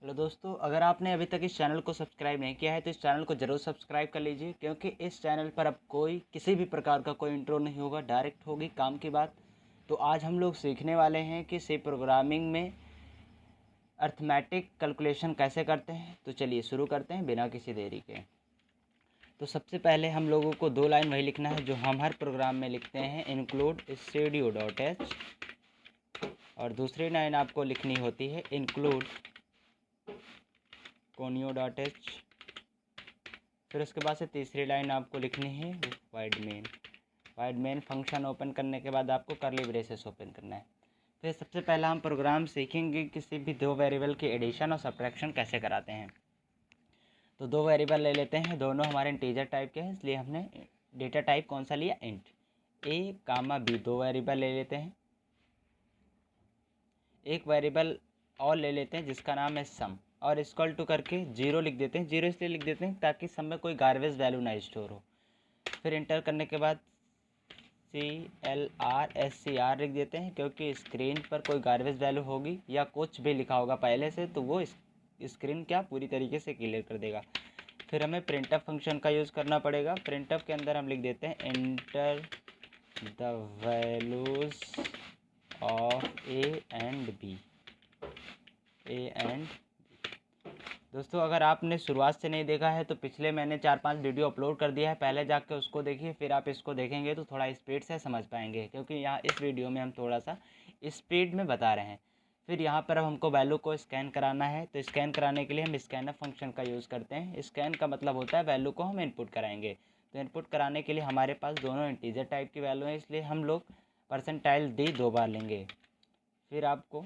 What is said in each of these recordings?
Hello दोस्तों, अगर आपने अभी तक इस चैनल को सब्सक्राइब नहीं किया है तो इस चैनल को ज़रूर सब्सक्राइब कर लीजिए, क्योंकि इस चैनल पर अब कोई किसी भी प्रकार का कोई इंट्रो नहीं होगा, डायरेक्ट होगी काम की बात। तो आज हम लोग सीखने वाले हैं कि सी प्रोग्रामिंग में अर्थमेटिक कैलकुलेशन कैसे करते हैं। तो चलिए शुरू करते हैं बिना किसी देरी के। तो सबसे पहले हम लोगों को दो लाइन वही लिखना है जो हम हर प्रोग्राम में लिखते हैं, इंक्लूड studio.h, और दूसरी लाइन आपको लिखनी होती है इंक्लूड conio.h। फिर उसके बाद से तीसरी लाइन आपको लिखनी है वाइड मेन फंक्शन ओपन करने के बाद आपको कर्ली ब्रेसेस ओपन करना है। फिर सबसे पहला हम प्रोग्राम सीखेंगे किसी भी दो वेरिएबल की एडिशन और सब्ट्रैक्शन कैसे कराते हैं। तो दो वेरिएबल ले लेते हैं, दोनों हमारे इंटीजर टाइप के हैं, इसलिए हमने डेटा टाइप कौन सा लिया, इंट। ए कामा बी दो वेरिएबल ले लेते हैं। एक वेरिएबल और ले लेते हैं जिसका नाम है सम, और इक्वल टू करके जीरो लिख देते हैं। जीरो इसलिए लिख देते हैं ताकि सम में कोई गार्बेज वैल्यू ना स्टोर हो। फिर इंटर करने के बाद CLRSCR लिख देते हैं, क्योंकि स्क्रीन पर कोई गार्बेज वैल्यू होगी या कुछ भी लिखा होगा पहले से तो वो स्क्रीन क्या पूरी तरीके से क्लियर कर देगा। फिर हमें प्रिंटफ फंक्शन का यूज़ करना पड़ेगा। प्रिंटफ के अंदर हम लिख देते हैं enter the values of A and B. दोस्तों, अगर आपने शुरुआत से नहीं देखा है तो पिछले मैंने 4-5 वीडियो अपलोड कर दिया है, पहले जाके उसको देखिए, फिर आप इसको देखेंगे तो थोड़ा स्पीड से समझ पाएंगे, क्योंकि यहाँ इस वीडियो में हम थोड़ा सा स्पीड में बता रहे हैं। फिर यहाँ पर अब हमको वैल्यू को स्कैन कराना है, तो स्कैन कराने के लिए हम स्कैनर फंक्शन का यूज़ करते हैं। स्कैन का मतलब होता है वैल्यू को हम इनपुट कराएंगे। तो इनपुट कराने के लिए हमारे पास दोनों इंटीजर टाइप की वैल्यू है, इसलिए हम लोग %d 2 बार लेंगे। फिर आपको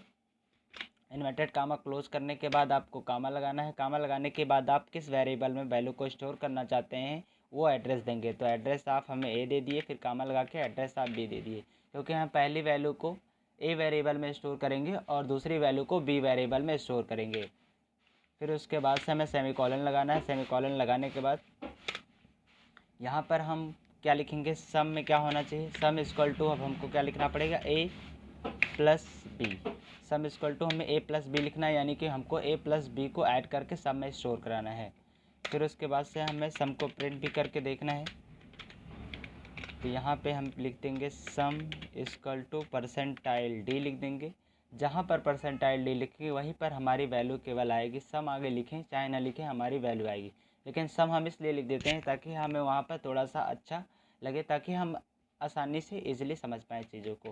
इन्वर्टेड कामा क्लोज करने के बाद आपको कामा लगाना है। कामा लगाने के बाद आप किस वेरिएबल में वैल्यू को स्टोर करना चाहते हैं वो एड्रेस देंगे। तो एड्रेस आप हमें ए दे दिए, फिर कामा लगा के एड्रेस आप बी दे दिए, क्योंकि हम पहली वैल्यू को ए वेरिएबल में स्टोर करेंगे और दूसरी वैल्यू को बी वेरिएबल में स्टोर करेंगे। फिर उसके बाद से हमें सेमीकोलन लगाना है। सेमीकोलन लगाने के बाद यहाँ पर हम क्या लिखेंगे, सम में क्या होना चाहिए, सम इक्वल टू, अब हमको क्या लिखना पड़ेगा, a plus b. Sum equal to हमें ए प्लस बी लिखना है, यानी कि हमको ए प्लस बी को ऐड करके सम में स्टोर कराना है। फिर उसके बाद से हमें सम को प्रिंट भी करके देखना है। तो यहाँ पे हम लिख देंगे सम इक्वल टू %d लिख देंगे। जहाँ पर %d लिखेंगे वहीं पर हमारी वैल्यू केवल आएगी। सम आगे लिखें चाहे ना लिखें हमारी वैल्यू आएगी, लेकिन सम हम इसलिए लिख देते हैं ताकि हमें वहाँ पर थोड़ा सा अच्छा लगे, ताकि हम आसानी से ईजिली समझ पाएँ चीज़ों को।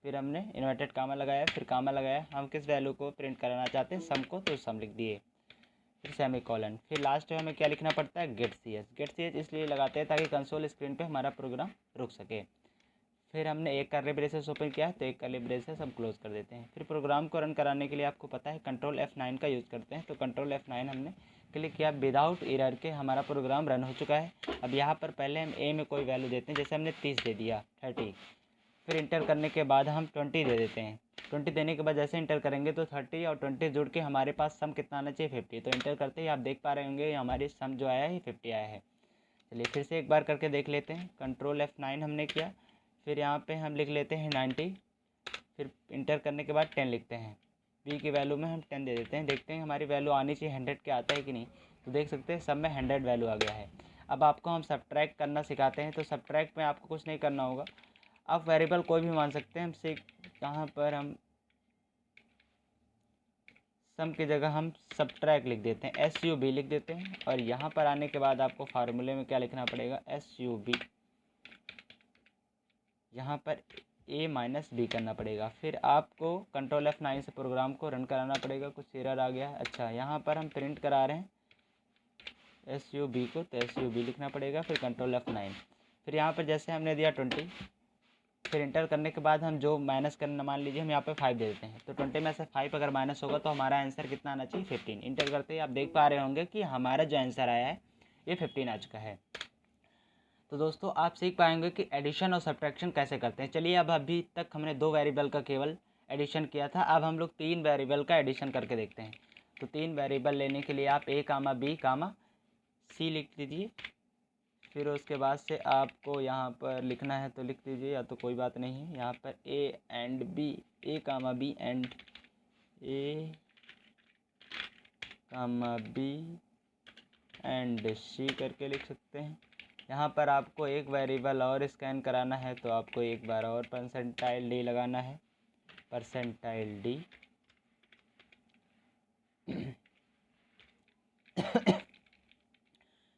फिर हमने इन्वर्टेड कामा लगाया, फिर कामा लगाया, हम किस वैल्यू को प्रिंट कराना चाहते हैं, सम को, तो सम लिख दिए। फिर सेमीकोलन। फिर लास्ट में हमें क्या लिखना पड़ता है, गेट सी एच इसलिए लगाते हैं ताकि कंसोल स्क्रीन पे हमारा प्रोग्राम रुक सके। फिर हमने एक कर्ली ब्रेसेस ओपन किया तो एक कर्ली ब्रेसेस हम क्लोज कर देते हैं। फिर प्रोग्राम को रन कराने के लिए आपको पता है कंट्रोल F9 का यूज़ करते हैं। तो कंट्रोल F9 हमने क्लिक किया, विदाउट एरर के हमारा प्रोग्राम रन हो चुका है। अब यहाँ पर पहले हम ए में कोई वैल्यू देते हैं, जैसे हमने 30 दे दिया, 30। फिर इंटर करने के बाद हम 20 दे देते हैं। 20 देने के बाद जैसे इंटर करेंगे तो 30 और 20 जुड़ के हमारे पास सम कितना आना चाहिए, 50। तो इंटर करते ही आप देख पा रहे होंगे हमारी सम जो आया है 50 आया है। चलिए फिर से एक बार करके देख लेते हैं। कंट्रोल F9 हमने किया, फिर यहाँ पे हम लिख लेते हैं 90, फिर इंटर करने के बाद 10 लिखते हैं। बी की वैल्यू में हम 10 दे देते हैं। देखते हैं हमारी वैल्यू आनी चाहिए 100 के, आता है कि नहीं। तो देख सकते हैं सब में 100 वैल्यू आ गया है। अब आपको हम सब्ट्रैक्ट करना सिखाते हैं। तो सब्ट्रैक्ट में आपको कुछ नहीं करना होगा, आप वेरिएबल कोई भी मान सकते हैं। हमसे यहाँ पर हम सम की जगह हम सब्ट्रैक्ट लिख देते हैं, SUB लिख देते हैं। और यहाँ पर आने के बाद आपको फार्मूले में क्या लिखना पड़ेगा, SUB, यहाँ पर A माइनस बी करना पड़ेगा। फिर आपको कंट्रोल F9 से प्रोग्राम को रन कराना पड़ेगा। कुछ एरर आ गया है, अच्छा यहाँ पर हम प्रिंट करा रहे हैं SUB को, तो SUB लिखना पड़ेगा, फिर कंट्रोल F9। फिर यहाँ पर जैसे हमने दिया 20, फिर इंटर करने के बाद हम जो माइनस करना, मान लीजिए हम यहाँ पे 5 दे देते हैं, तो 20 में से 5 अगर माइनस होगा तो हमारा आंसर कितना आना चाहिए, 15। इंटर करते ही आप देख पा रहे होंगे कि हमारा जो आंसर आया है ये 15 आ चुका है। तो दोस्तों, आप सीख पाएंगे कि एडिशन और सब्ट्रैक्शन कैसे करते हैं। चलिए, अब अभी तक हमने 2 वेरिएबल का केवल एडिशन किया था, अब हम लोग 3 वेरिएबल का एडिशन करके देखते हैं। तो 3 वेरिएबल लेने के लिए आप A, B, C लिख दीजिए। फिर उसके बाद से आपको यहाँ पर लिखना है तो लिख दीजिए, या तो कोई बात नहीं है। यहाँ पर A and B, A, B and A हम बी एंड सी करके लिख सकते हैं। यहाँ पर आपको एक वेरिएबल और स्कैन कराना है, तो आपको एक बार और परसेंटाइल डी लगाना है, परसेंटाइल डी।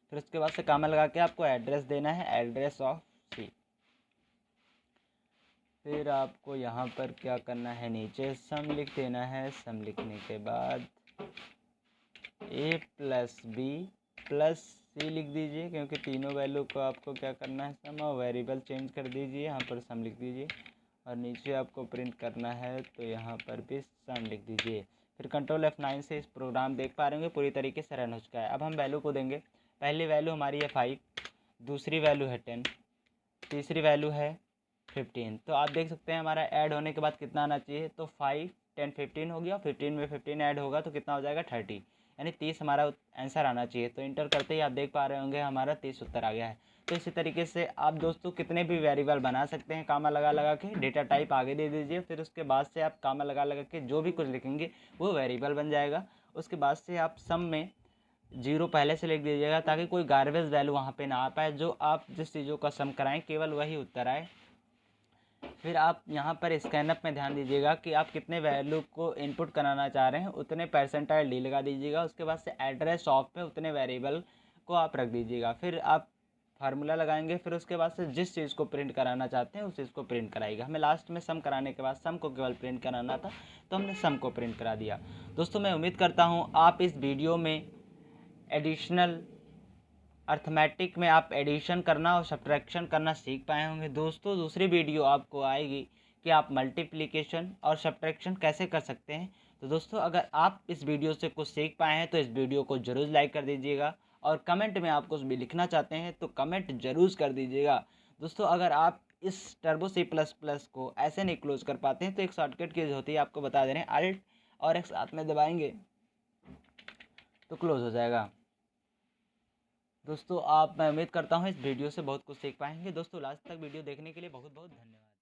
फिर उसके बाद से कामा लगा के आपको एड्रेस देना है, एड्रेस ऑफ सी। फिर आपको यहाँ पर क्या करना है, नीचे सम लिख देना है। सम लिखने के बाद ए प्लस बी प्लस सी लिख दीजिए, क्योंकि तीनों वैल्यू को आपको क्या करना है, सम, और वेरिएबल चेंज कर दीजिए, यहाँ पर सम लिख दीजिए। और नीचे आपको प्रिंट करना है तो यहाँ पर भी सम लिख दीजिए। फिर कंट्रोल F9 से इस प्रोग्राम देख पा रहे होंगे पूरी तरीके से रन हो चुका है। अब हम वैल्यू को देंगे। पहली वैल्यू हमारी है 5, दूसरी वैल्यू है 10, तीसरी वैल्यू है 15। तो आप देख सकते हैं हमारा ऐड होने के बाद कितना आना चाहिए, तो 5, 10, 15 हो गया। 15 में 15 ऐड होगा तो कितना हो जाएगा, 30, यानी 30 हमारा आंसर आना चाहिए। तो इंटर करते ही आप देख पा रहे होंगे हमारा 30 उत्तर आ गया है। तो इसी तरीके से आप दोस्तों कितने भी वेरिएबल बना सकते हैं कामा लगा लगा के। डेटा टाइप आगे दे दीजिए, फिर उसके बाद से आप कामा लगा लगा के जो भी कुछ लिखेंगे वो वेरिएबल बन जाएगा। उसके बाद से आप सम में 0 पहले से लिख दीजिएगा, ताकि कोई गार्बेज वैल्यू वहाँ पे ना आ पाए। जो आप जिस चीज़ों का सम कराएं केवल वही उत्तर आए। फिर आप यहाँ पर स्कैनअप में ध्यान दीजिएगा कि आप कितने वैल्यू को इनपुट कराना चाह रहे हैं, उतने परसेंटाइल डी लगा दीजिएगा। उसके बाद से एड्रेस ऑफ में उतने वेरिएबल को आप रख दीजिएगा। फिर आप फार्मूला लगाएंगे, फिर उसके बाद से जिस चीज़ को प्रिंट कराना चाहते हैं उस चीज़ को प्रिंट कराएगा। हमें लास्ट में सम कराने के बाद सम को केवल प्रिंट कराना था, तो हमने सम को प्रिंट करा दिया। दोस्तों मैं उम्मीद करता हूँ आप इस वीडियो में एडिशनल अर्थमेटिक में आप एडिशन करना और सब्ट्रैक्शन करना सीख पाए होंगे। दोस्तों दूसरी वीडियो आपको आएगी कि आप मल्टीप्लिकेशन और सब्ट्रैक्शन कैसे कर सकते हैं। तो दोस्तों अगर आप इस वीडियो से कुछ सीख पाए हैं तो इस वीडियो को ज़रूर लाइक कर दीजिएगा, और कमेंट में आप कुछ भी लिखना चाहते हैं तो कमेंट ज़रूर कर दीजिएगा। दोस्तों अगर आप इस टर्बो C++ को ऐसे नहीं क्लोज कर पाते हैं तो एक शॉर्टकट कीज होती है, आपको बता दे रहे हैं, अल्ट और एक साथ में दबाएंगे तो क्लोज हो जाएगा। दोस्तों मैं उम्मीद करता हूँ इस वीडियो से बहुत कुछ सीख पाएंगे। दोस्तों लास्ट तक वीडियो देखने के लिए बहुत बहुत धन्यवाद।